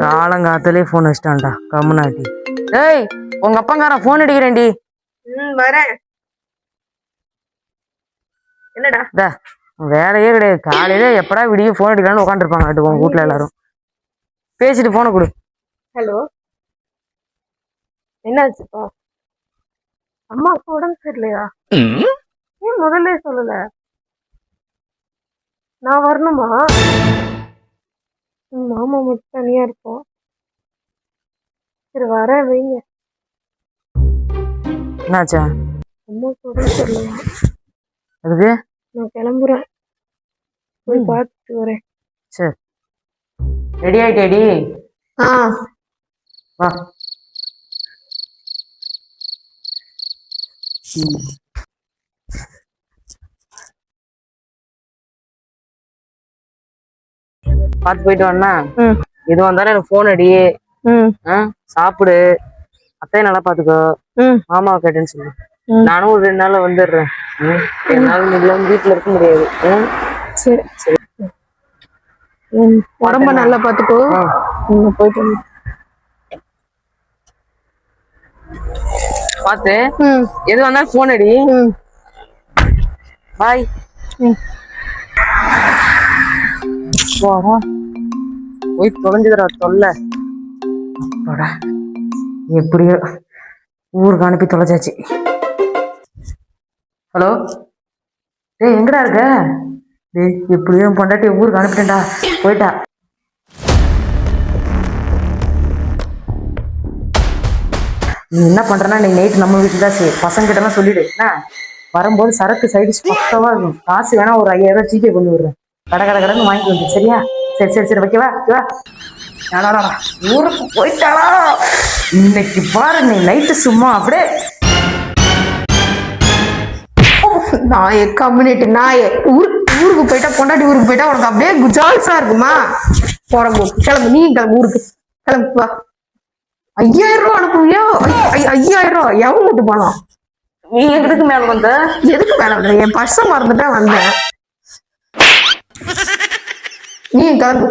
காலங்காத்தாலே phone வச்சிட்டான்டா கம்முனாட்டி. டேய் உங்க அப்பங்காரன் phone அடிக்கிறேன்டி. வரேன். என்னடா வேலையே கிடையாது. காலையில எப்படா விடிய போன் அடிக்கலான்னு உட்காந்துருப்பாங்க உங்க வீட்டுல எல்லாரும். பேசிட்டு போன கொடு. ஹலோ, என்னாச்சுப்பா? அம்மாவுக்கு உடம்பு சரியில்லையா? ஏன் முதல்ல சொல்லல? நான் வரணுமா? மாமா மட்டும் தனியா இருப்போம். சரி வரேன், வைங்க. என்னாச்சா? அம்மாவுக்கு உடம்பு சரியில்லையா? அதுக்கு நான் கிளம்புறேன், போய் பார்த்துட்டு வரேன். சரி, ரெடி ஆயிட்டேடி? வா. பாத்து போயிட்டு வந்தா எது வந்தாலும் எனக்கு போன் அடி. சாப்பிடு, அத்தையை நல்லா பாத்துக்கோ, மாமாவை கேட்டேன்னு சொல்லு. நானும் ஒரு 2 நாள்ல வந்துடுறேன். என்னால வீட்டுல இருக்க முடியாது. சரி சரி, உடம்ப நல்லா பாத்துக்கோ. போயிட்டு பாத்து எது வந்தாலும் போன் அடி. பாய். போய் தொலைஞ்சுதுடா தொல்லை. எப்படியோ ஊருக்கு அனுப்பி தொலைச்சாச்சு. ஹலோ, டேய் எங்கடா இருக்க? டேய் எப்படியோ பொண்டாட்டி ஊருக்கு அனுப்பிட்டேன்டா, போயிட்டா. நீ என்ன பண்றனா, நீ நைட்டு நம்ம வீட்டுல தான் சரி, பசங்க கிட்ட எல்லாம் சொல்லிடு. என்ன வரும்போது சரக்கு சைடிஷ் பக்கவா இருக்கும். காசு வேணா ஒரு 5000 ஜிபே கொண்டு விடுறேன். கடன்னு வாங்கிட்டு வந்து. சரியா? சரி சரி சரி, வைக்கவா? ஊருக்கு போயிட்டாளா இன்னைக்கு பாரு. நீ நைட்டு சும்மா அப்படியே நாயே கம்யூனிட்டி நாயே. ஊருக்கு போயிட்டா, பொண்டாட்டி ஊருக்கு போயிட்டா உனக்கு அப்படியே குஜால்ஸா இருக்குமா? போறம்போது கிளம்பு, நீ கிளம்பு, ஊருக்கு கிளம்பு வா. 5000 ரூபா அனுப்புவியா? 5000 ரூபா எவன் விட்டு போனோம்? நீ எதுக்கு மேல வந்த? எதுக்கு மேல வந்த? என் பர்ஸ மறந்துட்டா வந்தேன். நீ கிளம்பு.